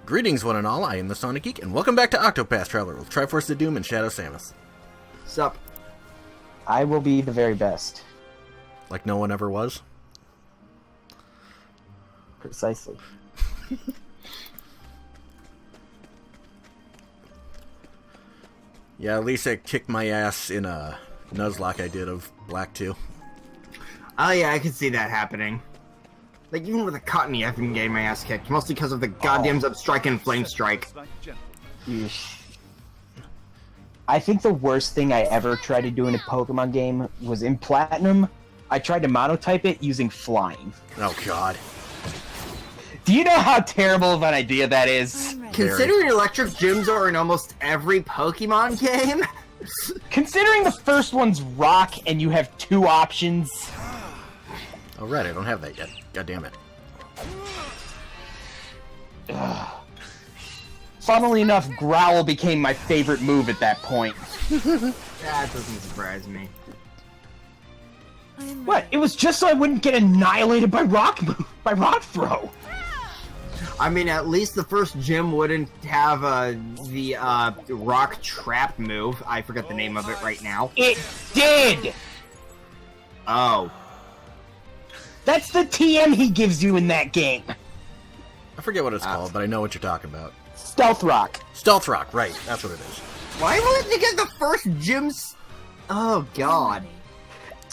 Greetings, one and all. I am the Sonic Geek, and welcome back to Octopath Traveler with Triforce of Doom and Shadow Samus. Sup? I will be the very best. Like no one ever was? Precisely. Yeah, Lisa kicked my ass in a Nuzlocke I did of Black 2. Oh yeah, I can see that happening. Like, even with a Cottony, I've been getting my ass kicked, mostly because of the goddamn Substrike and Flame Strike. Yeesh. I think the worst thing I ever tried to do in a Pokemon game was in Platinum. I tried to monotype it using flying. Oh god. Do you know how terrible of an idea that is? Considering electric gyms are in almost every Pokemon game? Considering the first one's rock and you have two options. Oh right, I don't have that yet. God damn it. Funnily enough, Growl became my favorite move at that point. That doesn't surprise me. What? It was just so I wouldn't get annihilated by rock throw. I mean, at least the first gym wouldn't have the rock trap move. I forget the name of it right now. It did! Oh. That's the TM he gives you in that game. I forget what it's called, but I know what you're talking about. Stealth Rock. Stealth Rock, right. That's what it is. Why wouldn't you get the first gym's... Oh, God.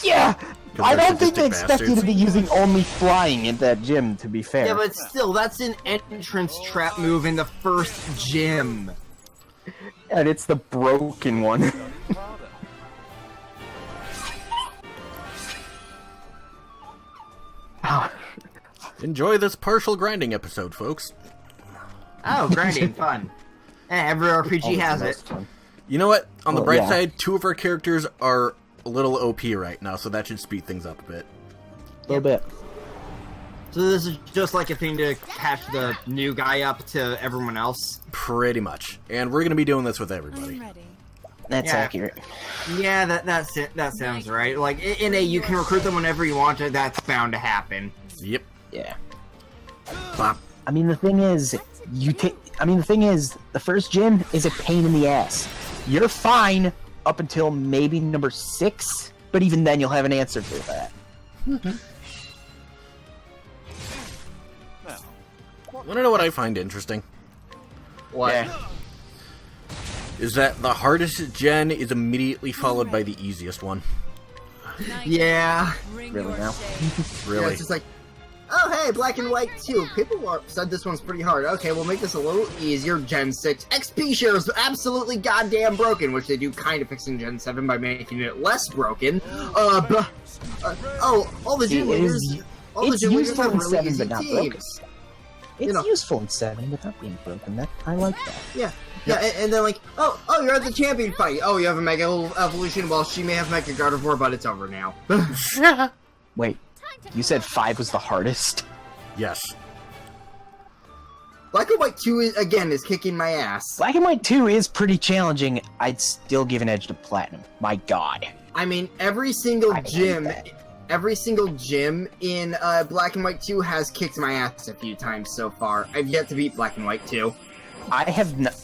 Yeah! I don't think they sadistic expect you to bastards. be using only flying in that gym, to be fair. Yeah, but still, that's an entrance trap move in the first gym. And it's the broken one. Enjoy this partial grinding episode, folks. Oh, grinding, fun. Every RPG has it. You know what? On the Well, bright yeah. side, two of our characters are a little OP right now, so that should speed things up a bit. A little bit. So this is just like a thing to catch the new guy up to everyone else? Pretty much. And we're going to be doing this with everybody. That's Yeah. accurate. Yeah, that's it. That sounds right. Like, in a, you can recruit them whenever you want to, that's bound to happen. Yep. Yeah. Bop. I mean, the thing is, the first gym is a pain in the ass. You're fine up until maybe number 6, but even then you'll have an answer for that. Want to know what I find interesting? What? Yeah. Is that the hardest gen is immediately followed by the easiest one. Yeah. Really now? Yeah, Really. it's just like, oh hey, Black and White 2. People said this one's pretty hard. Okay, we'll make this a little easier. Gen 6. XP share is absolutely goddamn broken, which they do kind of fix in Gen 7 by making it less broken. All the gym leaders... All the It's gym leaders useful have in really 7, easy but not teams. broken. It's You know. useful in 7 without being broken. I like that. Yeah. Yeah, and then like, oh, you're at the champion fight. Oh, you have a Mega Evolution. Well, she may have Mega Gardevoir, but it's over now. Wait, you said 5 was the hardest? Yes. Black and White 2, is kicking my ass. Black and White 2 is pretty challenging. I'd still give an edge to Platinum. My god. I mean, every single I hate gym... that. Every single gym in Black and White 2 has kicked my ass a few times so far. I've yet to beat Black and White 2. I have not.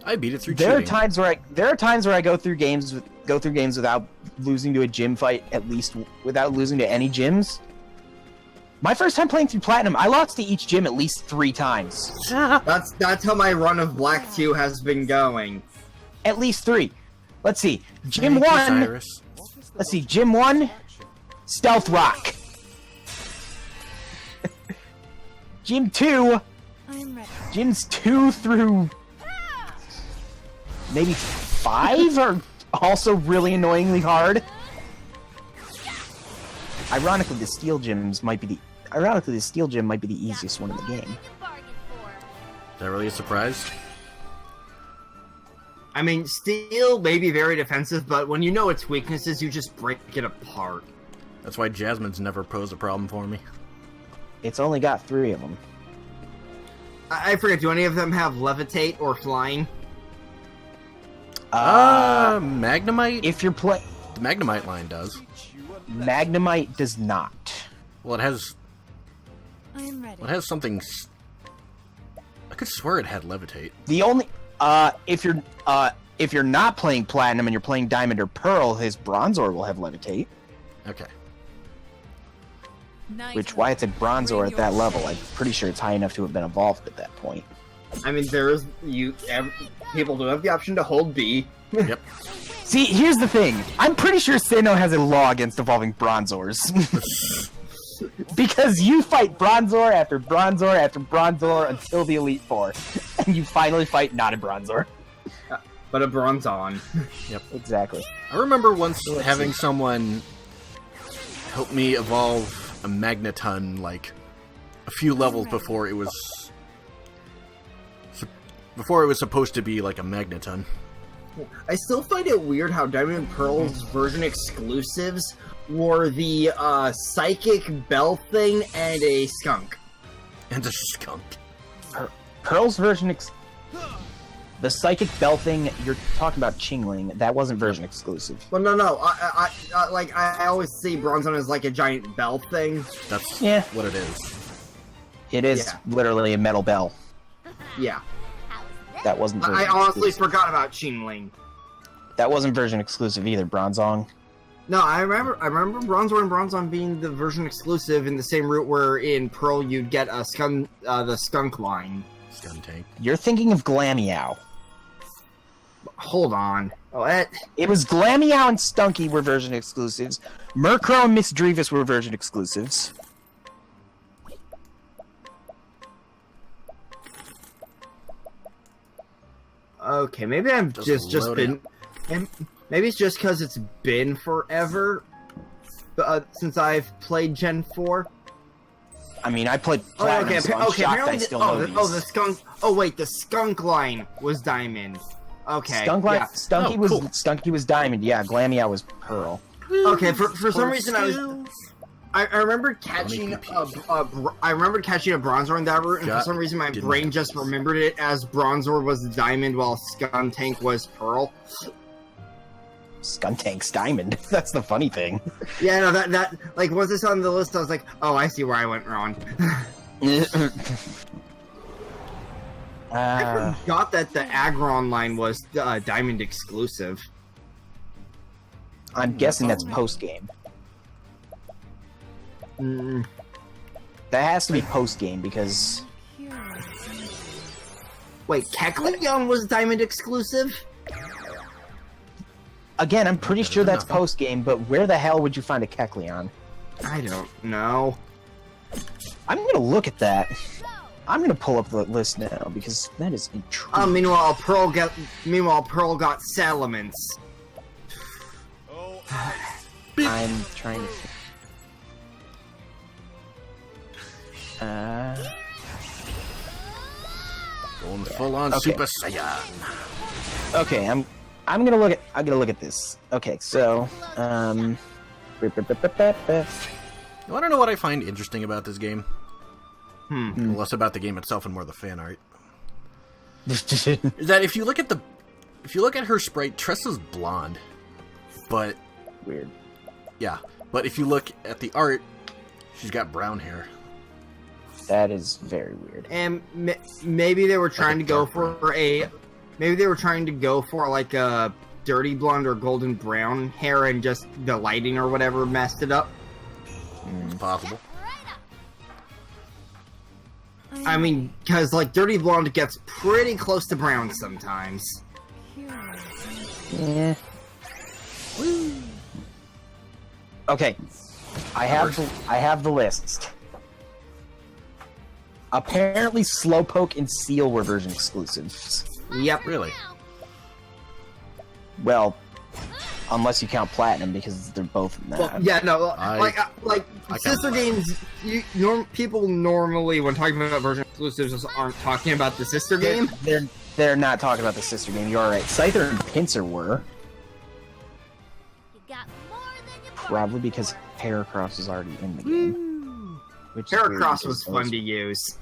I beat it through There are cheating. times where I go through games without losing to a gym fight, at least without losing to any gyms. My first time playing through Platinum, I lost to each gym at least 3 times. That's how my run of Black 2 has been going. At least 3. Let's see. Gym Thank you, 1. Cyrus. Let's see. Gym 1. Stealth Rock. Gym 2. Gyms 2 through maybe 5 are also really annoyingly hard. Ironically, the Steel Gym might be the easiest one in the game. Is that really a surprise? I mean, Steel may be very defensive, but when you know its weaknesses, you just break it apart. That's why Jasmine's never posed a problem for me. It's only got 3 of them. I forget, do any of them have Levitate or Flying? Magnemite? If you're play, The Magnemite line does. Magnemite does not. Well, it has... I'm ready. It has something... I could swear it had levitate. The only if you're not playing Platinum and you're playing Diamond or Pearl, his Bronzor will have levitate. Okay. Which, why it's a Bronzor at that level? I'm pretty sure it's high enough to have been evolved at that point. I mean, people do have the option to hold B. Yep. See, here's the thing. I'm pretty sure Sinnoh has a law against evolving Bronzors. Because you fight Bronzor after Bronzor after Bronzor until the Elite Four. And you finally fight not a Bronzor. But a Bronzon. Yep. Exactly. I remember once having someone help me evolve a Magneton, like, a few levels before it was supposed to be like a Magneton. I still find it weird how Diamond and Pearl's version exclusives were the Psychic Bell thing and a Skunk. And a Skunk. Pearl's version the Psychic Bell thing, you're talking about Chingling, that wasn't version exclusive. Well, no. I always see Bronzon as like a giant bell thing. That's what it is. It is literally a metal bell. Yeah. That wasn't version I honestly exclusive. forgot about Chingling. That wasn't version exclusive either, Bronzong. No, I remember Bronzor and Bronzon being the version exclusive in the same route where in Pearl you'd get a the Skunk line. Skuntank. You're thinking of Glameow. Hold on. It was Glameow and Stunky were version exclusives. Murkrow and Miss Drevis were version exclusives. Okay, maybe I'm just been... Maybe it's just because it's been forever since I've played Gen 4. I mean, I played Platinum, so I'm shocked I still know these. the Skunk... Oh, wait, the Skunk line was Diamond. Okay, Stunky was Diamond, yeah, Glameow was Pearl. Okay, for some reason I remember catching a Bronzor in that route, and for some reason my brain just remembered it as Bronzor was Diamond while Skuntank was Pearl. Skuntank's Diamond. That's the funny thing. Yeah, no, that like once it's on the list, I was like, oh, I see where I went wrong. I forgot that the Aggron line was Diamond exclusive. I'm guessing that's post game. That has to be post game because. Wait, Kecleon was Diamond exclusive? Again, I'm pretty sure that's post game, but where the hell would you find a Kecleon? I don't know. I'm gonna look at that. I'm gonna pull up the list now because that is intriguing. Meanwhile, Pearl got Salamence. I'm trying to. Going full on Super Saiyan. Okay, I'm gonna look at this. Okay, so You want to know what I find interesting about this game? Less about the game itself and more the fan art. Is that if you look at her sprite, Tressa's blonde, but weird. Yeah, but if you look at the art, she's got brown hair. That is very weird. And maybe they were trying to go for like a dirty blonde or golden brown hair, and just the lighting or whatever messed it up. It's possible. I mean, because like dirty blonde gets pretty close to brown sometimes. Yeah. Okay, I have the list. Apparently, Slowpoke and Seal were version exclusives. Yep. Really? Well, unless you count Platinum, because they're both in that. Well, yeah, no, like sister games. People normally, when talking about version exclusives, aren't talking about the sister game. They're not talking about the sister game. You're right. Scyther and Pinsir were. Probably because Heracross is already in the game. Heracross was fun to use.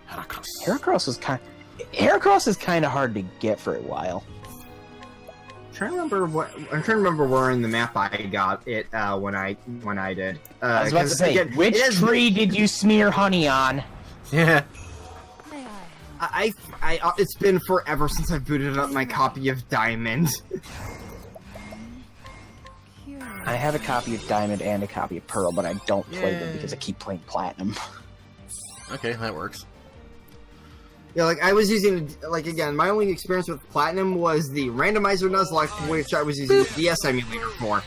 Heracross is kind of hard to get for a while. I'm trying to remember where in the map I got it when I did. I was about to say, which tree did you smear honey on? Yeah. It's been forever since I've booted up my copy of Diamond. I have a copy of Diamond and a copy of Pearl, but I don't play them because I keep playing Platinum. Okay, that works. Yeah, like, I was using, like, again, my only experience with Platinum was the randomizer Nuzlocke, which I was using the DS emulator for.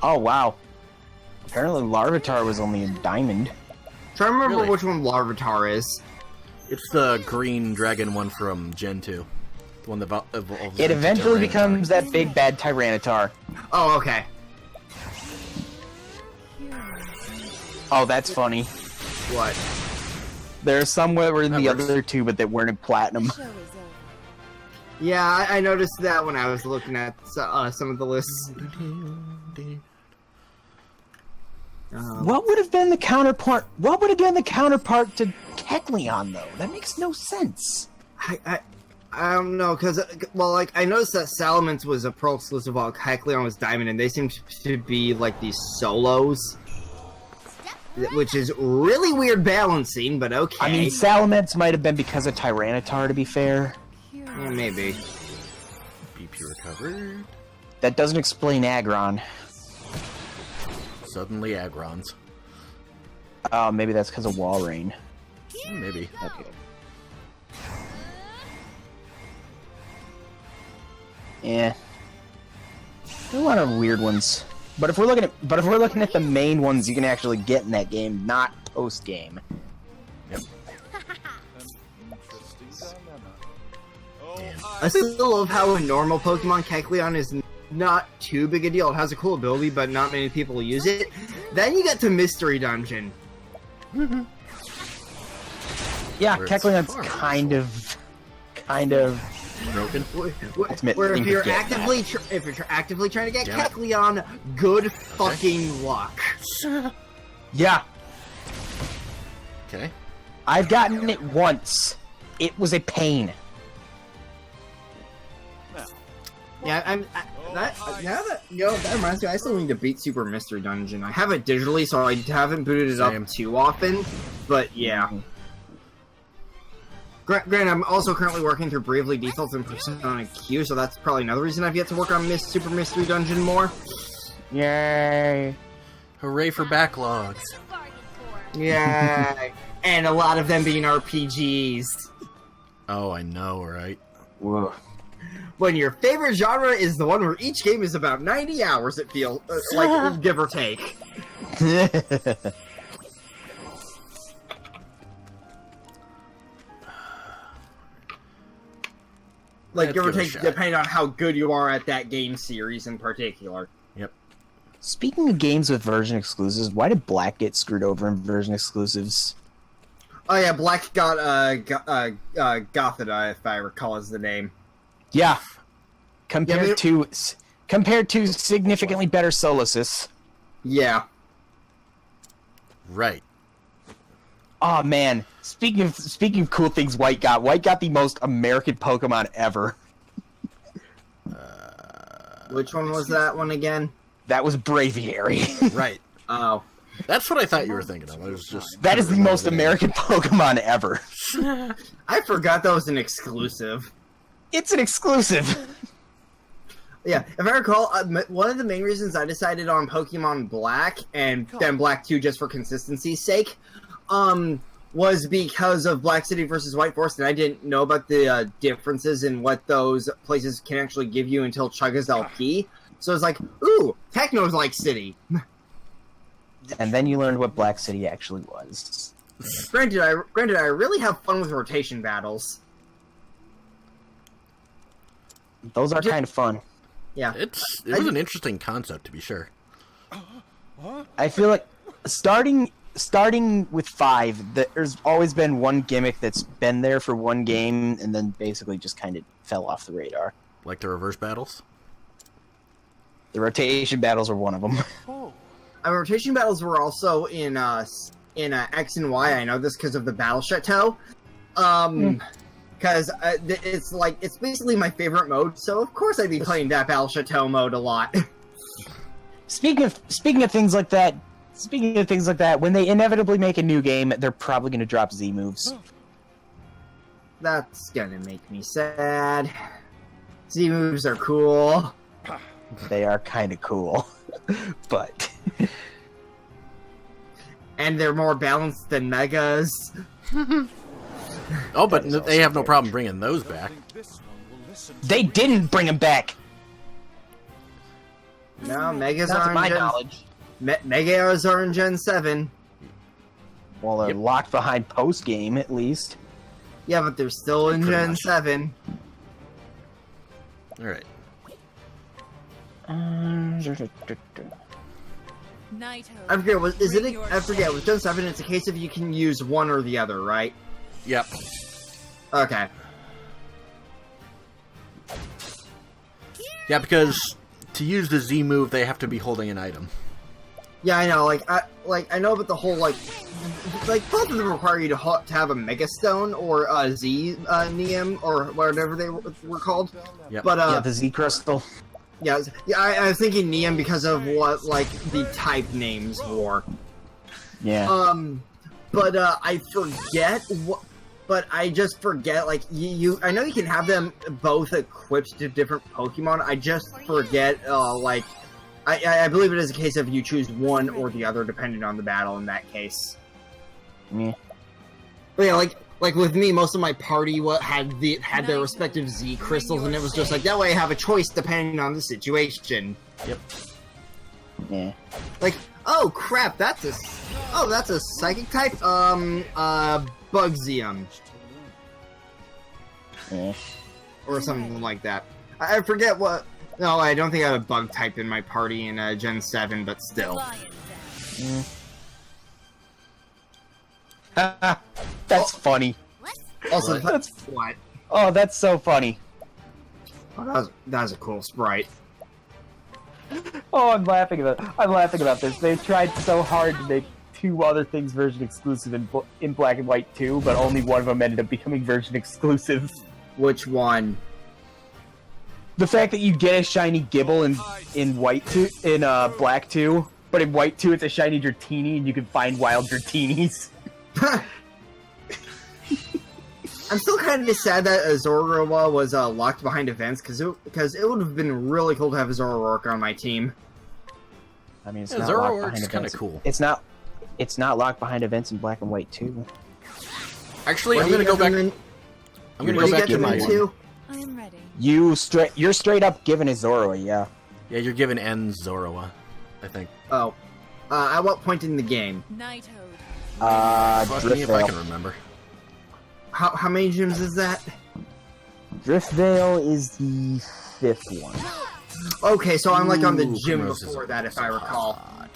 Oh, wow. Apparently Larvitar was only in Diamond. Try to remember Really? which one Larvitar is. It's the green dragon one from Gen 2. The one that evolves It into eventually Tyranitar. becomes that big bad Tyranitar. Oh, okay. Oh, that's funny. What? There's somewhere in That the works. other two, but they weren't in Platinum. Yeah, I noticed that when I was looking at some of the lists. What would have been the counterpart? What would have been the counterpart to Kecleon, though? That makes no sense. I don't know, because, well, like, I noticed that Salamence was a Pearl exclusive while Kecleon was Diamond, and they seem to be, like, these solos. Which is really weird balancing, but okay. I mean, Salamence might have been because of Tyranitar, to be fair. Yeah, maybe. BP recovered. That doesn't explain Aggron. Suddenly Agrons. Oh, maybe that's because of Walrein. Maybe. Okay. Yeah. There are a lot of weird ones. But if we're looking at the main ones you can actually get in that game, not post game. Yep. I still love how a normal Pokemon Kecleon is not too big a deal. It has a cool ability, but not many people use it. Then you get to Mystery Dungeon. Yeah, Where it's Kecleon's far. kind of Broken. Where if you're actively trying to get Damn it. Kecleon, good fucking luck. Yeah, Okay. I've gotten it once. It was a pain. Yeah, that reminds me. I still need to beat Super Mystery Dungeon. I have it digitally, so I haven't booted it Same. up too often. But yeah. Granted, I'm also currently working through Bravely Default and Persona Q, so that's probably another reason I've yet to work on Super Mystery Dungeon more. Yay. Hooray for backlogs. Yeah, and a lot of them being RPGs. Oh, I know, right? Whoa. When your favorite genre is the one where each game is about 90 hours, it feels like, give or take. Like, Let's give or give it a take, shot. depending on how good you are at that game series in particular. Yep. Speaking of games with version exclusives, why did Black get screwed over in version exclusives? Oh yeah, Black got Gothita, if I recall is the name. Yeah. Compared Yeah, to significantly better Solosis. Yeah. Right. Oh man, speaking of cool things White got the most American Pokemon ever. Which one was that one again? That was Braviary. Right. Oh. That's what I thought you were thinking of. I was just. That is the most American Pokemon ever. I forgot that was an exclusive. It's an exclusive. Yeah, if I recall, one of the main reasons I decided on Pokemon Black, and then Black 2 just for consistency's sake, was because of Black City versus White Forest, and I didn't know about the differences in what those places can actually give you until Chugga's LP. So it's like, ooh, Techno's like City. And then you learned what Black City actually was. Granted, I really have fun with rotation battles. Those are kind of fun. Yeah. It was an interesting concept, to be sure. I feel like starting with 5, there's always been one gimmick that's been there for one game and then basically just kind of fell off the radar. Like the reverse battles? The rotation battles are one of them. Rotation battles were also in X and Y. I know this because of the Battle Chateau. Because it's basically my favorite mode, so of course I'd be playing that Battle Chateau mode a lot. Speaking of things like that, when they inevitably make a new game, they're probably going to drop Z moves. That's gonna make me sad. Z moves are cool. They are kind of cool, but and they're more balanced than Megas. Oh, but they have no problem bringing those back. They didn't bring him back. No, Megas Not are to my in Gen... knowledge. Megas are in Gen 7. Well, they're locked behind post game at least. Yeah, but they're still in Pretty Gen much. 7. All right. I forget. I forget. With Gen 7, it's a case of you can use one or the other, right? Yep. Okay. Yeah, because to use the Z move, they have to be holding an item. Yeah, I know. I know about the whole like both of them require you to have a Mega Stone or a Z Neum or whatever they were called. Yep. But Yeah, the Z crystal. yeah, I was thinking Neum because of what like the type names were. Yeah. But I forget what. But I just forget, like, I know you can have them both equipped to different Pokemon, I just forget, like, I believe it is a case of you choose one or the other depending on the battle in that case. Yeah. But yeah, like with me, most of my party had their respective Z crystals, and it was just like, that way I have a choice depending on the situation. Yep. Yeah. Like, oh crap, that's a psychic type, Bugzium. Yeah. Or something like that. I forget what... No, I don't think I have a bug type in my party in Gen 7, but still. That's funny. Also, What? what? Oh, that's so funny. Oh, that was a cool sprite. Oh, I'm laughing about this. They tried so hard to make two other things version exclusive in Black and White 2, but only one of them ended up becoming version exclusive. Which one? The fact that you get a shiny Gibble in White 2, in Black 2, but in White 2 it's a shiny Dratini and you can find wild Dratinis. I'm still kind of sad that Azoroa was locked behind events, because it would have been really cool to have Azoroark on my team. I mean, it's Yeah, not locked Zoroark's behind kinda events. cool. It's not locked behind events in Black and White 2. Actually, What I'm do gonna you go get back. them in- I'm gonna what do go you back get to them my. into? I am ready. You're straight up giving a Zoroa, yeah. Yeah, you're giving N Zoroa, I think. Oh. At what point in the game? Nighthode. Fuck Drift me if I Veil. can remember. How many gyms is that? Drift Veil is the 5th one. Okay, so I'm like on the Ooh, gym Primrose is before a- that, if I recall. hot.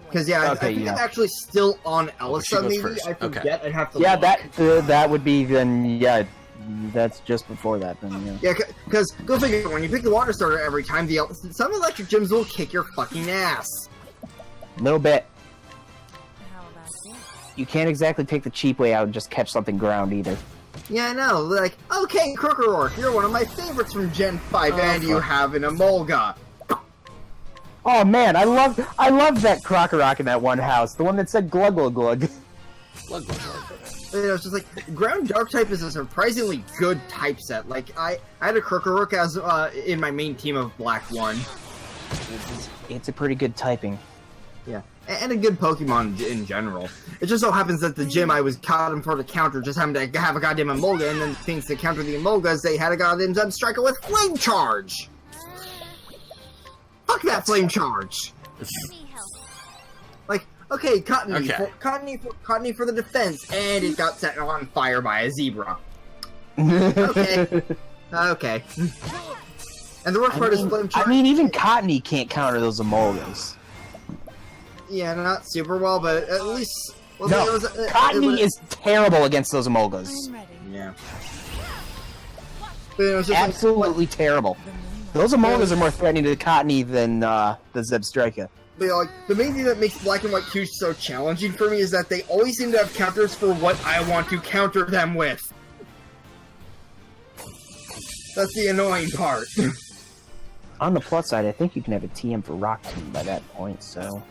Because yeah, I Okay, think yeah. I'm actually still on she Elisa. goes Maybe first. I Okay. forget. I'd have to. Yeah, look. that would be then. Yeah, that's just before that. Then yeah. Yeah, because go figure. When you pick the water starter every time, some electric gyms will kick your fucking ass. Little bit. How about this? You can't exactly take the cheap way out and just catch something ground either. Yeah, I know. Like, okay, Krokorok, you're one of my favorites from Gen 5, Oh, and you fuck. have an Emolga. Oh man, I love that Krokorok in that one house. The one that said glug glug glug. Glug, glug, glug. You know, it's just like ground dark type is a surprisingly good type set. Like I had a Krokorok as in my main team of Black 1. It's a pretty good typing. Yeah, and a good Pokemon in general. It just so happens that the gym I was caught him for the counter just happened to have a goddamn Emolga, and then things to counter the Emolgas, they had a goddamn Zebstrika with Flame Charge! Fuck that Flame Charge! Like, okay, Cottony, Okay. Cottony for the defense, and it got set on fire by a zebra. Okay. Okay. And the worst part is Flame Charge. I mean, even Cottony can't counter those Emolgas. Yeah, not super well, but at least... Well, No, it was, Cottony is terrible against those Emolgas. I'm ready. Yeah. But it was just like, Absolutely terrible. The moonlight. Those Emolgas are more threatening to Cottony than the Zebstrika. but, like, the main thing that makes Black and White 2 so challenging for me is that they always seem to have counters for what I want to counter them with. That's the annoying part. On the plus side, I think you can have a TM for Rock Tomb by that point, so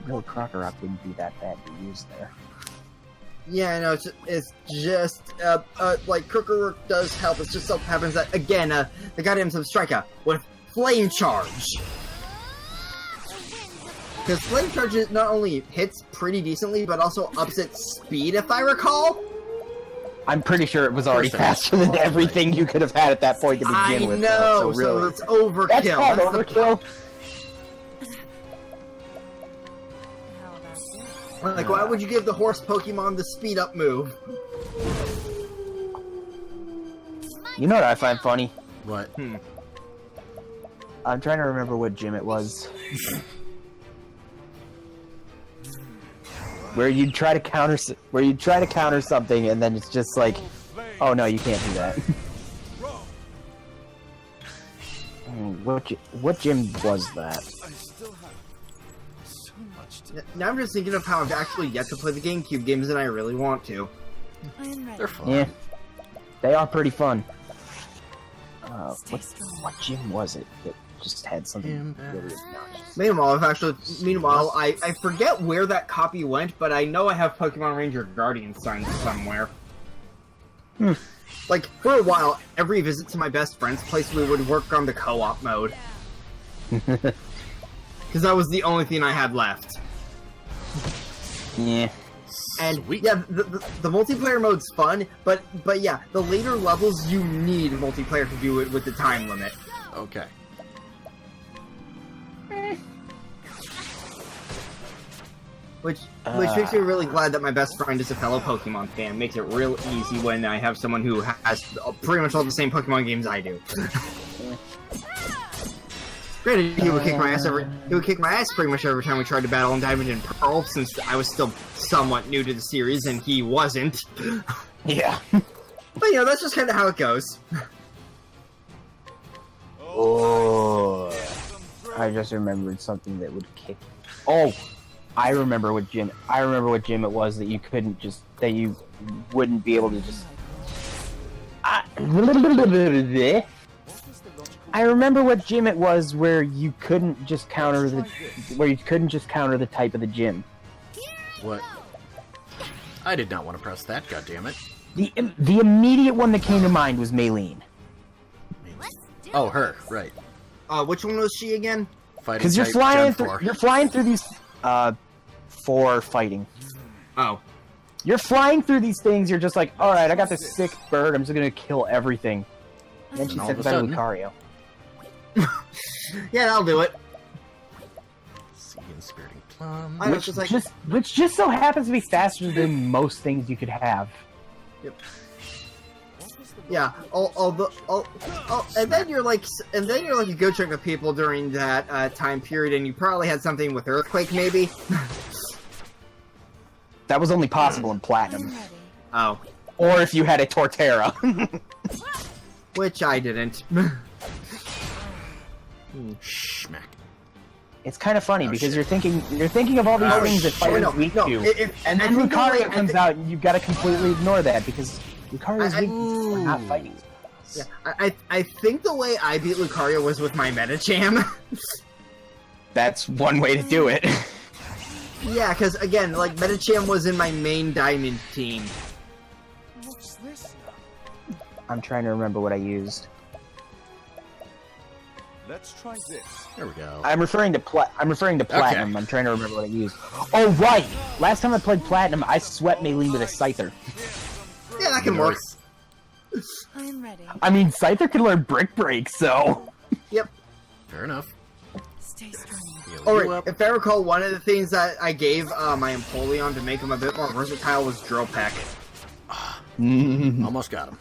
really Krokorok wouldn't be that bad to use there. Yeah, no, it's just, like, crooker work does help. It just so happens that, again, the goddamn Substriker with Flame Charge. Because Flame Charge not only hits pretty decently, but also ups its speed, if I recall. I'm pretty sure it was already faster than everything you could have had at that point to begin with. I know, so, really, so it's overkill. That's called overkill. How about this? Like, why would you give the horse Pokemon the speed up move? You know what I find funny? What? I'm trying to remember what gym it was. where you try to counter something and then it's just like, oh no, you can't do that. What gym was that? Now I'm just thinking of how I've actually yet to play the GameCube games and I really want to. I am ready. They're fun. Yeah, they are pretty fun. Stay strong. What gym was it that just had something really obnoxious? Meanwhile, I forget where that copy went, but I know I have Pokemon Ranger Guardian signed somewhere. Like, for a while, every visit to my best friend's place, we would work on the co-op mode. Because that was the only thing I had left. Yeah. And, Sweet. yeah, the multiplayer mode's fun, but yeah, the later levels, you need multiplayer to do it with the time limit. Okay. Which makes me really glad that my best friend is a fellow Pokemon fan. Makes it real easy when I have someone who has pretty much all the same Pokemon games I do. Granted, he would kick my ass pretty much every time we tried to battle in Diamond and Pearl, since I was still somewhat new to the series and he wasn't. Yeah. But you know, that's just kind of how it goes. Oh, I just remembered something that would kick. Oh, I remember what gym it was that you couldn't just you wouldn't be able to just. I remember what gym it was where you couldn't just counter the type of the gym. What? I did not want to press that, goddammit. The immediate one that came to mind was Maylene. Oh, her, right. Which one was she again? Because you're flying through these for fighting. Oh. You're flying through these things, you're just like, alright, I got this sick bird, I'm just gonna kill everything. And then she all said of a that sudden- Lucario. Yeah, that'll do it. See, Inspiriting Plum. I was just like, Which just so happens to be faster than most things you could have. yep. Yeah, and then you're like a good chunk of people during that time period, and you probably had something with Earthquake, maybe. That was only possible in I'm Platinum. ready. Oh, Or if you had a Torterra. which I didn't. Schmack. It's kind of funny Oh, because shit. you're thinking of all these Oh, things that shit. Fire's weak No, to, and then I think the way- Lucario comes out, and you've got to completely ignore that because Lucario's weak to not fighting. Yeah, I think the way I beat Lucario was with my Medicham. That's one way to do it. Yeah, because again, like Medicham was in my main Diamond team. What's this? I'm trying to remember what I used. Let's try this. There we go. I'm referring to Platinum. Okay. I'm trying to remember what I used. Oh right! Last time I played Platinum, I swept Maylene with a Scyther. Yeah, that can work. I am ready. I mean, Scyther can learn Brick Break, so... Yep. Fair enough. Stay strong. Heal Oh, you right. up. If I recall, one of the things that I gave my Empoleon to make him a bit more versatile was Drill Peck. Almost got him.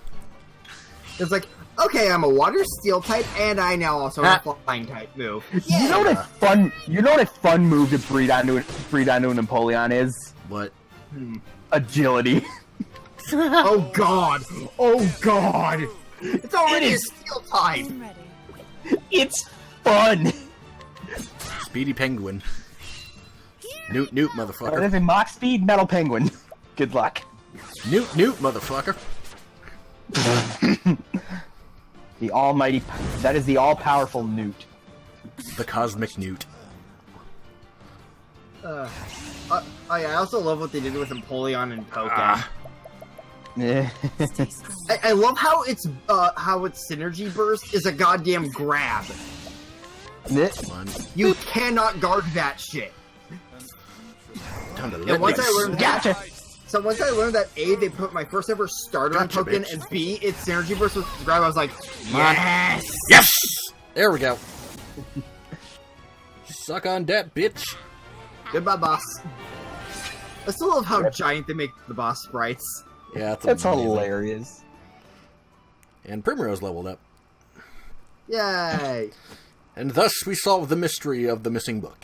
It's like, okay, I'm a Water Steel type, and I now also have a Flying type move. You know what a fun move to breed onto an Empoleon is? What? Agility. Oh god! Oh god! It's already a Steel I type! am ready. It's fun. Speedy Penguin. Newt, That motherfucker. is a Mach Speed Metal Penguin. Good luck. Newt, motherfucker. The almighty... That is the all-powerful Newt. The Cosmic Newt. Oh yeah, I also love what they did with Empoleon and Pokken. Stay strong. I love how its synergy burst is a goddamn grab. You cannot guard that shit. Time to And let once me I learned Gotcha. So once I learned that A, they put my first ever starter on Gotcha, Pokken, bitch. and B, its synergy burst with grab, I was like, yes! Yes! There we go. Suck on that, bitch. Goodbye, boss. I still love how giant they make the boss sprites. Yeah, That's amazing. hilarious. And Primrose leveled up. Yay! And thus we solve the mystery of the missing book.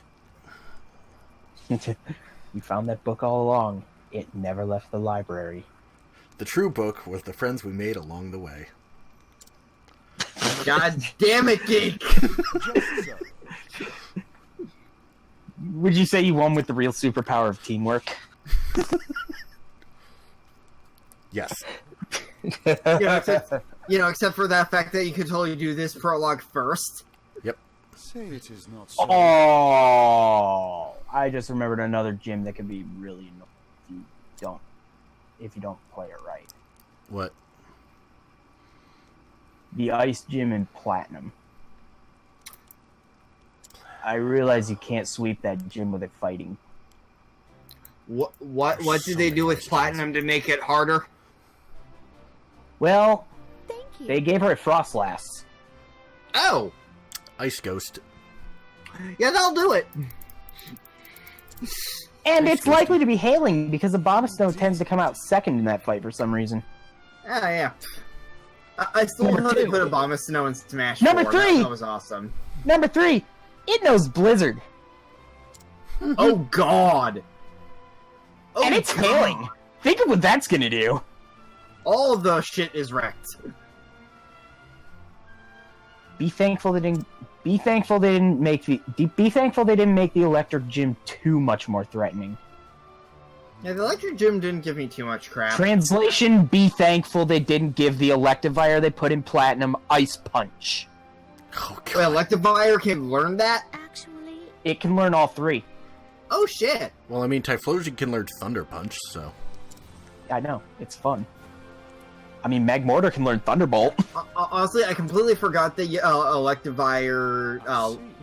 We found that book all along. It never left the library. The true book was the friends we made along the way. God damn it, Geek! Would you say you won with the real superpower of teamwork? Yes. Except for that fact that you could totally do this prologue first. Yep. Say it is not so. Oh, I just remembered another gym that can be really annoying if you don't play it right. What? The ice gym in Platinum. I realize you can't sweep that gym with it fighting. What There's did so they many do with ice Platinum to make it harder? Well, Thank you. they gave her a frost lass. Oh! Ice Ghost. Yeah, that'll do it! And it's likely to be hailing because Abomasnow tends to come out second in that fight for some reason. Ah, yeah. I still Number love how they two. put Abomasnow in Smash Number 4. three. That was awesome. Number 3, it knows Blizzard. Oh god! Oh, And it's God. hailing. Think of what that's gonna do. All the shit is wrecked. Be thankful they didn't make the electric gym too much more threatening. Yeah, the Electric Gym didn't give me too much crap. Translation, be thankful they didn't give the Electivire they put in Platinum Ice Punch. Oh, Wait, God. Electivire can learn that? Actually, It can learn all 3. Oh shit! Well, I mean, Typhlosion can learn Thunder Punch, so... I know, it's fun. I mean, Magmortar can learn Thunderbolt. Honestly, I completely forgot that Electivire,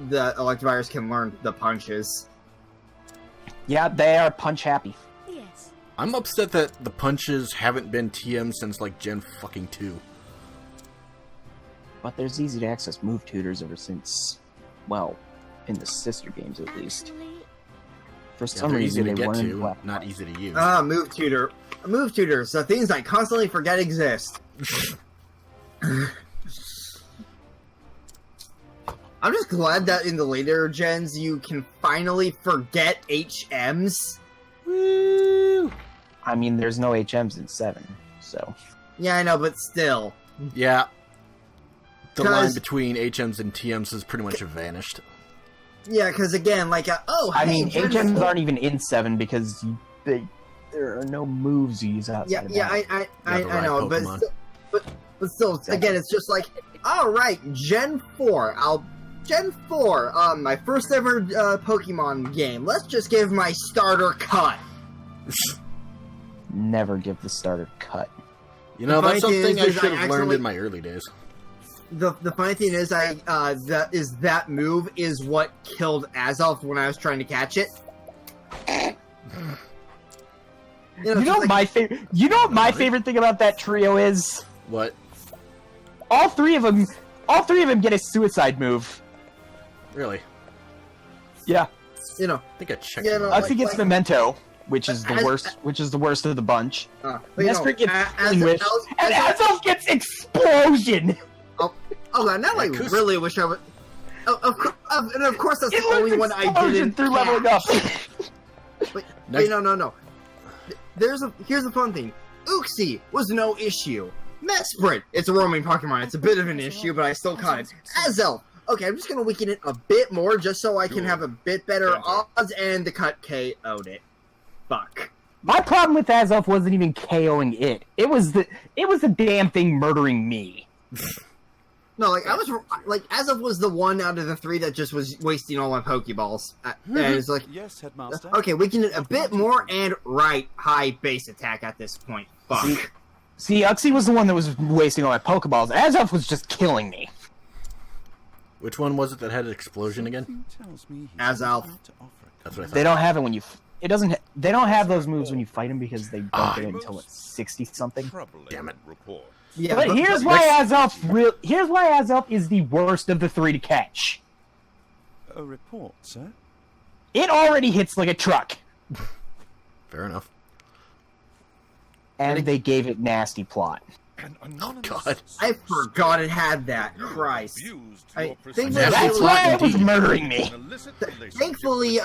the Electivires can learn the punches. Yeah, they are punch happy. yes. I'm upset that the punches haven't been TM since, like, Gen fucking 2. But there's easy to access move tutors ever since, well, in the sister games at least. Actually, For Yeah, some they're easy reason, to they get weren't in to, Black. not easy to use. Move tutor. Move tutors, the things I constantly forget exist. I'm just glad that in the later gens you can finally forget HMs. Woo! I mean, there's no HMs in 7, so... Yeah, I know, but still. Yeah. The 'Cause- line between HMs and TMs has pretty much vanished. Yeah, because again, like, I mean, HMs aren't even in 7 because there are no moves you use outside Yeah, of yeah, that. I the right know, Pokemon. but still, again, it's just like, all right, Gen 4, Gen 4, my first ever Pokemon game. Let's just give my starter cut. Never give the starter cut. You know, The that's funny thing something I is I should have learned accidentally- in my early days. The funny thing is, that move is what killed Azelf when I was trying to catch it. You know what my favorite thing about that trio is? What? All three of them get a suicide move. Really? Yeah. You know, I think I checked. Yeah, it no, out. I think it's Memento, which is the As- worst. Which is the worst of the bunch. but you know, Nesper gets as- Healing Wish, and Azelf gets Explosion. Oh god, now I Kus- really wish I would. And of course, that's It the only learns one I Explosion didn't through catch. leveling up. Wait, Next- no. Here's the fun thing. Uxie was no issue. Mesprit, it's a roaming Pokemon. It's a bit of an issue, but I still caught it. Azelf. Okay, I'm just gonna weaken it a bit more just so I can have a bit better odds, and the cut KO'd it. Fuck. My problem with Azelf wasn't even KOing it. It was the damn thing murdering me. No, like I was like Azelf was the one out of the three that just was wasting all my Pokeballs. And it's like, Yes, Headmaster. okay, we can do a bit more and high base attack at this point. Fuck. See, Uxie was the one that was wasting all my Pokeballs. Azelf was just killing me. Which one was it that had an explosion again? Azelf. That's what I thought. They don't have it when you. It doesn't. They don't have those moves when you fight them because they don't get it until it's 60 something. Damn it. Yeah, But here's why Azelf. Here's why Azelf is the worst of the three to catch. A report, sir? It already hits like a truck, Fair enough. and they gave it nasty plot. Oh God. I forgot it had that. Christ. I think That's why it was indeed. murdering me. Thankfully,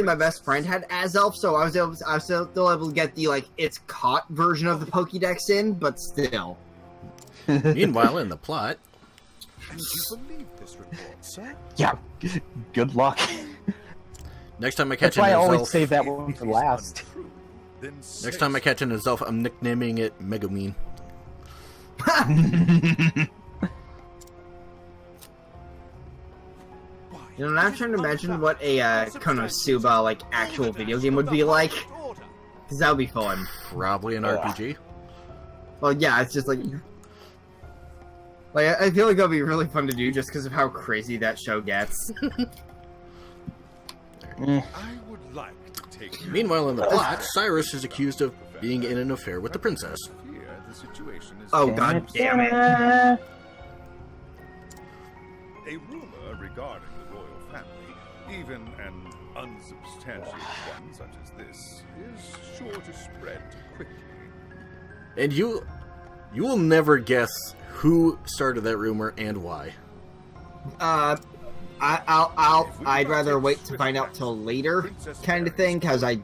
my best friend had Azelf, so I was still able to get the like it's caught version of the Pokédex in, but still. Meanwhile, in the plot, And you believe this report, sir? Yeah. Good luck. next time I catch That's why I an always Azelf, save that one for last. next time I catch an Azelf, I'm nicknaming it Megumin. You know, I'm trying to imagine what a Konosuba like actual video game would be like, because that would be fun. Probably an RPG. Well, yeah, it's just like I feel like that'll be really fun to do just because of how crazy that show gets. I would like to take. Meanwhile, in the plot, Cyrus is accused of being in an affair with the princess. Here, the situation is Oh god damn it! a rumor regarding the royal family, even an unsubstantiated one such as this, is sure to spread quickly. And you will never guess who started that rumor and why. I'd rather wait to find out till later, kind of thing, because I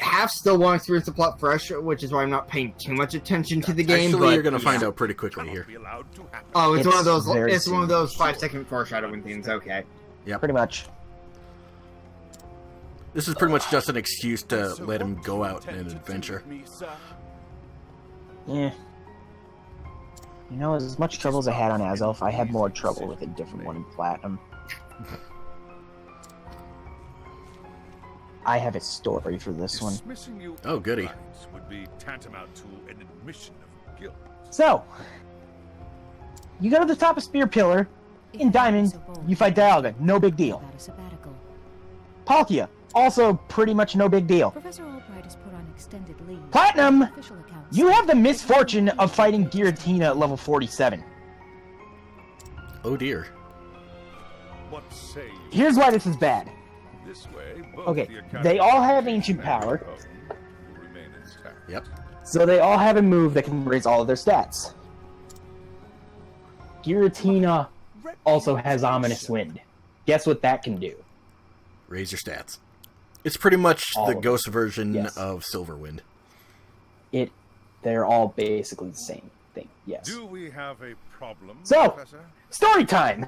have still want to experience the plot fresh, which is why I'm not paying too much attention to the game. Actually, but you're gonna find out pretty quickly here. Oh, it's one of those. very It's one of those soon. 5-second foreshadowing things. Okay. Pretty much. This is pretty much just an excuse to let him go out on an adventure. Yeah. You know, as much trouble as I had on Azelf, I had more trouble with a different one in Platinum. I have a story for this one. Oh, goody. Would be tantamount to an admission of guilt. So, you go to the top of Spear Pillar. In Diamond, you fight Dialga. No big deal. About a sabbatical. Palkia. Also pretty much no big deal. Professor Albright has put on extended leave. Platinum! Official accounts. You have the misfortune of fighting Giratina at level 47. Oh dear. What say you? Here's why this is bad. This way, both Okay, the Academy they all have and ancient the power. Home will remain intact. Yep. So they all have a move that can raise all of their stats. Giratina also has Ominous Wind. Guess what that can do? Raise your stats. It's pretty much All the of ghost version Yes. of Silverwind. They're all basically the same thing. Yes. Do we have a problem, So- Professor? Story time!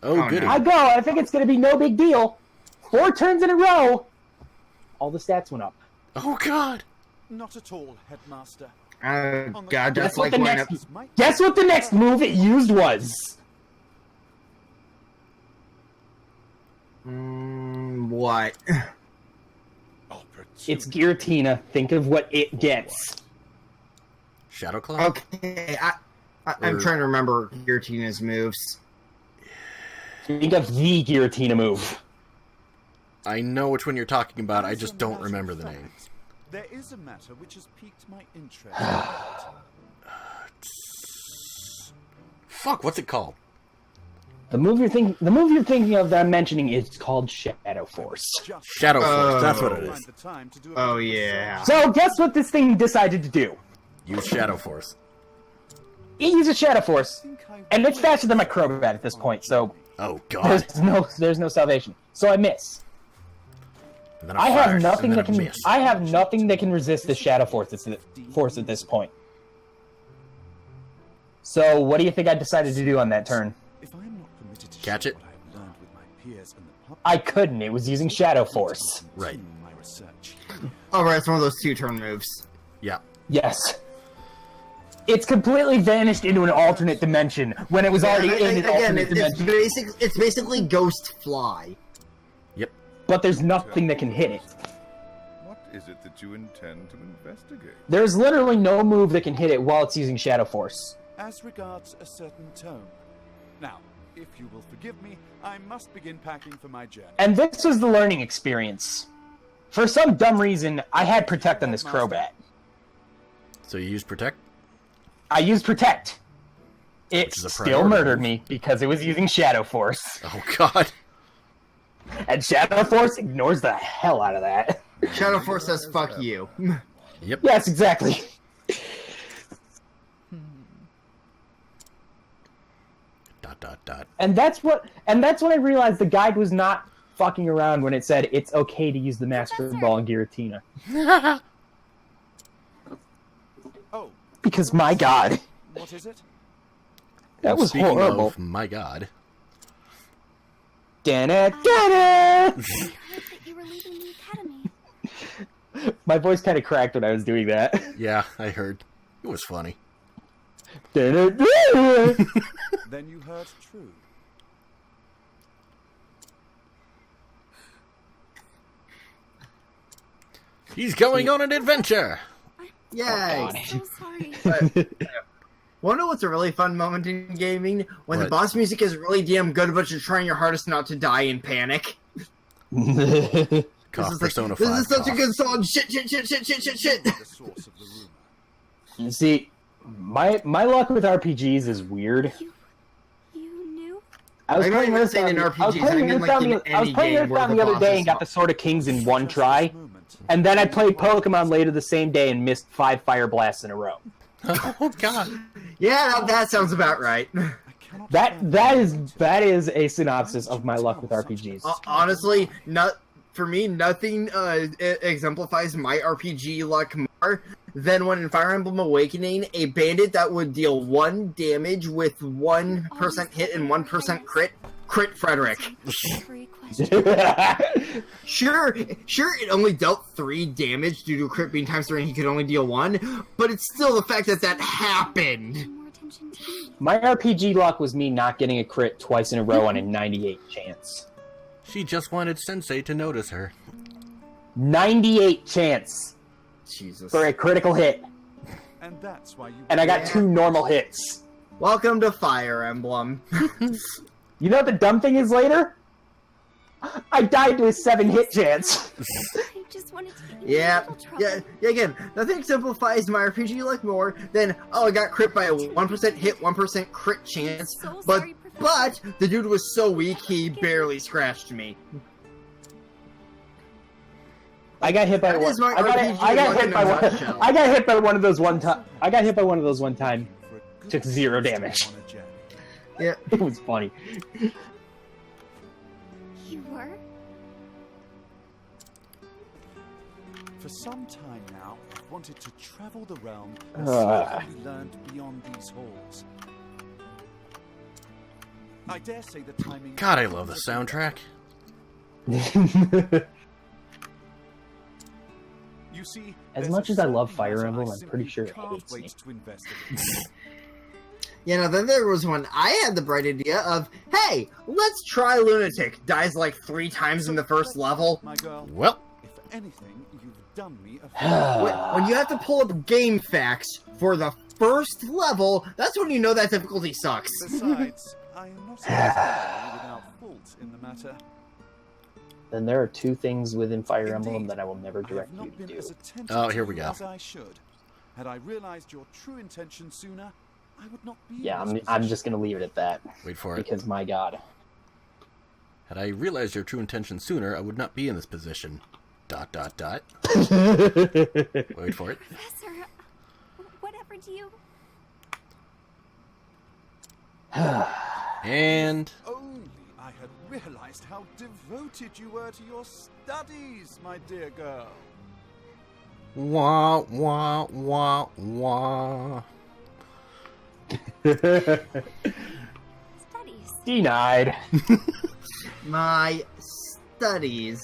Oh, Oh, goody. no. I go, I think it's gonna be no big deal. 4 turns in a row, all the stats went up. Oh God. Not at all, Headmaster. God, Guess that's what like the lineup. Guess what the next move it used was? What? It's Giratina. Think of what it gets. Shadow Claw? Okay, I'm trying to remember Giratina's moves. Think of the Giratina move. I know which one you're talking about, I just don't remember the name. There is a matter which has piqued my interest. Fuck, what's it called? The move you're thinking of that I'm mentioning is called Shadow Force. Shadow Force, that's what it Find is. the time to do Oh about yeah. So guess what this thing decided to do? Use Shadow Force. It uses Shadow Force, think I and it's will faster than my Crobat at this point. So Oh God. there's no salvation. So I miss. And then a I fire, have nothing and that then a can. miss. I have nothing that can resist the Shadow Force. Force at this point. So what do you think I decided to do on that turn? If I am not permitted to Catch share it? what I've learned with my peers and the public, I couldn't. It was using Shadow Force. Right. continue my research. Oh right, it's one of those 2-turn moves. Yeah. Yes. It's completely vanished into an alternate dimension when it was already in an alternate dimension. It's basically Ghost Fly. Yep. But there's nothing that can hit it. What is it that you intend to investigate? There's literally no move that can hit it while it's using Shadow Force. As regards a certain tome. Now, if you will forgive me, I must begin packing for my journey. And this was the learning experience. For some dumb reason, I had Protect on this Crobat. So you use Protect? I used Protect. It Which is a still priority murdered move. me because it was using Shadow Force. Oh, God. And Shadow Force ignores the hell out of that. Shadow Force says fuck you. Yep. Yes, exactly. Dot, dot, dot. And that's when I realized the guide was not fucking around when it said it's okay to use the Master Ball and Giratina. Oh, Because my god, what is it? that was Speaking horrible. of, my God. Da-na-da-na! I heard that you were leaving the academy. My voice kind of cracked when I was doing that. Yeah, I heard. It was funny. Da-na-da-na! Then you heard true. He's going on an adventure! Yay! I'm so sorry. Wanna know what's a really fun moment in gaming? When the What? boss music is really damn good, but you're trying your hardest not to die in panic. Cough, Persona 5. This is such a cough. good song. Shit, shit, shit, shit, shit, shit, shit. The source of the rumor. See, my luck with RPGs is weird. You knew? I was I'm not playing even Earthbound saying in I was RPGs, playing I mean, like, Earthbound in the- I was any playing game where Earthbound the the other day boss and got the is- Sword of Kings in one try, Moment. and then I played Pokemon later the same day and missed 5 Fire Blasts in a row. Oh, God. Yeah, that sounds about right. I cannot stand That is a synopsis of my luck with RPGs. Honestly, for me, nothing exemplifies my RPG luck more than when in Fire Emblem Awakening, a bandit that would deal 1 damage with 1% hit and 1% crit Frederick. Every question. Sure, it only dealt 3 damage due to crit being times 3 and he could only deal 1, but it's still the fact that happened. More attention to me. My RPG luck was me not getting a crit twice in a row on a 98 chance. She just wanted Sensei to notice her. 98 chance Jesus. for a critical hit, And that's why you. and I got 2 normal hits. Welcome to Fire Emblem. You know what the dumb thing is later? I died to a 7 hit chance. I just wanted to get you Yeah, in a little trouble. yeah, again, nothing exemplifies my RPG luck more than, I got crit by a 1% hit, 1% crit chance, So but sorry, Professor. the dude was so weak, he barely scratched me. I got hit by That one. is my I got RPG hit luck in by a one. nutshell. I got hit by one of those one time. I got hit by one of those one time. For a good Took 0 reason damage. on a journey. Yeah, It was funny. You were? For some time now, I've wanted to travel the realm and Ah. see what we learned beyond these halls. I dare say the timing. God, I love the soundtrack. You see, As there's much a as I love certain Fire matter Emblem, I I'm pretty simply sure it can't hates wait me. to investigate. then there was one I had the bright idea of, hey, let's try Lunatic. Dies like 3 times in the first level. My girl, Well, if anything, you've done me a favor. When you have to pull up game facts for the first level, that's when you know that difficulty sucks. Besides, I am not entirely without fault in the matter. Then there are 2 things within Fire Emblem Indeed, that I will never I have direct you not to been do. as attentive Oh, to here we you go. as I should. Had I realized your true intention sooner, I would not be Yeah, in this I'm position. just gonna leave it at that wait for it. because my god. Had I realized your true intention sooner, I would not be in this position. Dot, dot, dot. That's Wait for it. Professor, whatever do you... And... Only I had realized how devoted you were to your studies, my dear girl. Wah, wah, wah, wah. Studies. Denied. My studies.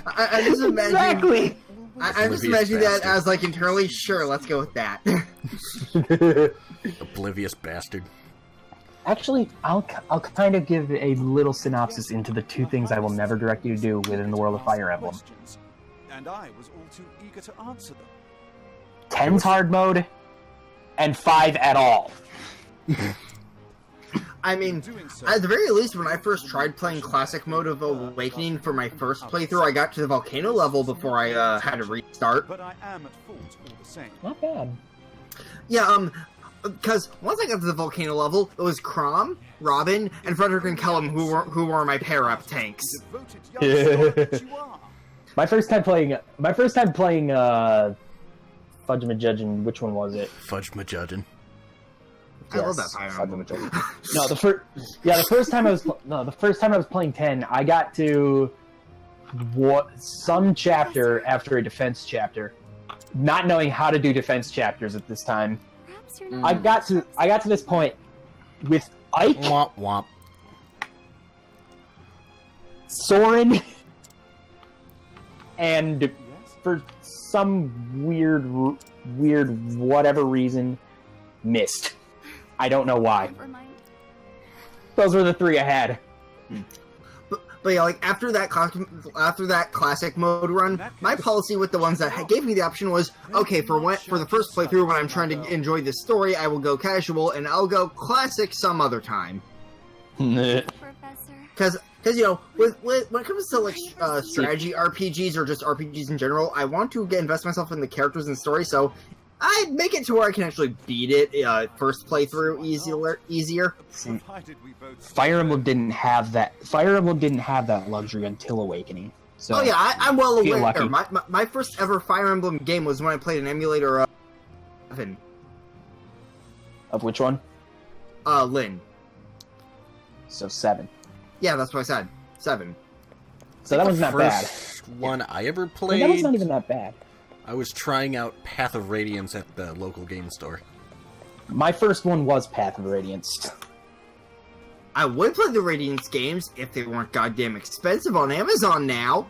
I just imagine. Exactly. I'm just imagining that as like internally. Sure, let's go with that. Oblivious bastard. Actually, I'll kind of give a little synopsis into the two things I will never direct you to do within the world of Fire Emblem. And I was all too eager to answer them. 10's hard mode, and 5 at all. I mean, at the very least, when I first tried playing Classic Mode of Awakening for my first playthrough, I got to the volcano level before I had to restart. But I am at fault all the same. Not bad. Yeah, because once I got to the volcano level, it was Chrom, Robin, and Frederick and Kellum who were my pair-up tanks. My first time playing Fudge-Majudgin, which one was it? Fudge-Majudgin. I love that Fire Emblem. No, the first time I was playing 10, I got to some chapter after a defense chapter, not knowing how to do defense chapters at this time. Perhaps you're not. I got to this point with Ike, Womp womp. Soren, and for some weird whatever reason, Mist. I don't know why. Never mind. Those were the 3 I had. But yeah, like after that classic mode run, my policy with the ones that gave me the option was, okay, for the first playthrough when I'm trying to enjoy this story, I will go casual, and I'll go classic some other time. Professor. Because you know, when it comes to like strategy RPGs or just RPGs in general, I want to invest myself in the characters and story, so I make it to where I can actually beat it first playthrough easier. See, Fire Emblem didn't have that. Fire Emblem didn't have that luxury until Awakening. So, oh yeah, I'm well feel aware. lucky. My first ever Fire Emblem game was when I played an emulator of 7. Of which one? Lyn. So 7. Yeah, that's what I said. 7. So that one's not bad. First one I ever That played. one's not even that bad. I was trying out Path of Radiance at the local game store. My first one was Path of Radiance. I would play the Radiance games if they weren't goddamn expensive on Amazon now.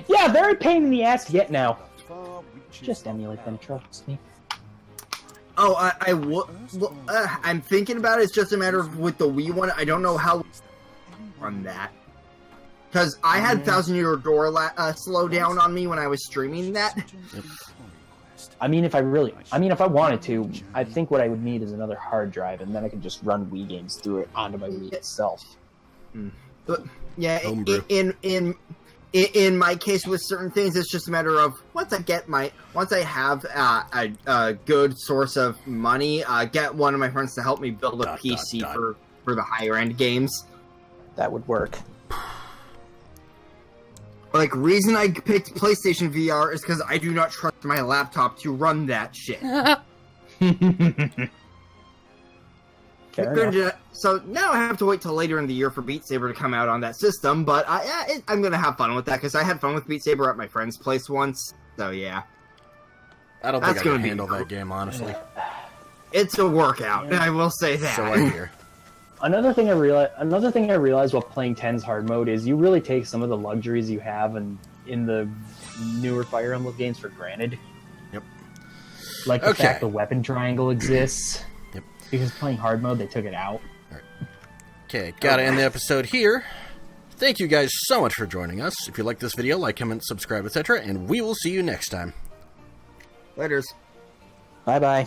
Yeah, they're a pain in the ass to get now. Just emulate them, trust me. Oh, I would. Well, I'm thinking about it. It's just a matter of with the Wii one. I don't know how on that. Because I had Thousand Year Door slow down on me when I was streaming that. Yep. I mean, if I wanted to, I think what I would need is another hard drive, and then I could just run Wii games through it onto my Wii itself. But yeah, Homebrew. in my case with certain things, it's just a matter of once I have a good source of money, get one of my friends to help me build a PC for the higher end games. That would work. Like, reason I picked PlayStation VR is because I do not trust my laptop to run that shit. Fair enough. So now I have to wait till later in the year for Beat Saber to come out on that system, but I'm gonna have fun with that, because I had fun with Beat Saber at my friend's place once, so yeah. I don't think That's I can gonna be handle cool. that game, honestly. It's a workout, I will say that. So I hear. Another thing I realized while playing 10's hard mode is you really take some of the luxuries you have in the newer Fire Emblem games for granted. Yep. Like the fact the weapon triangle exists. Yep. Because playing hard mode, they took it out. Okay, gotta end the episode here. Thank you guys so much for joining us. If you like this video, like, comment, subscribe, etc., and we will see you next time. Laters. Bye-bye.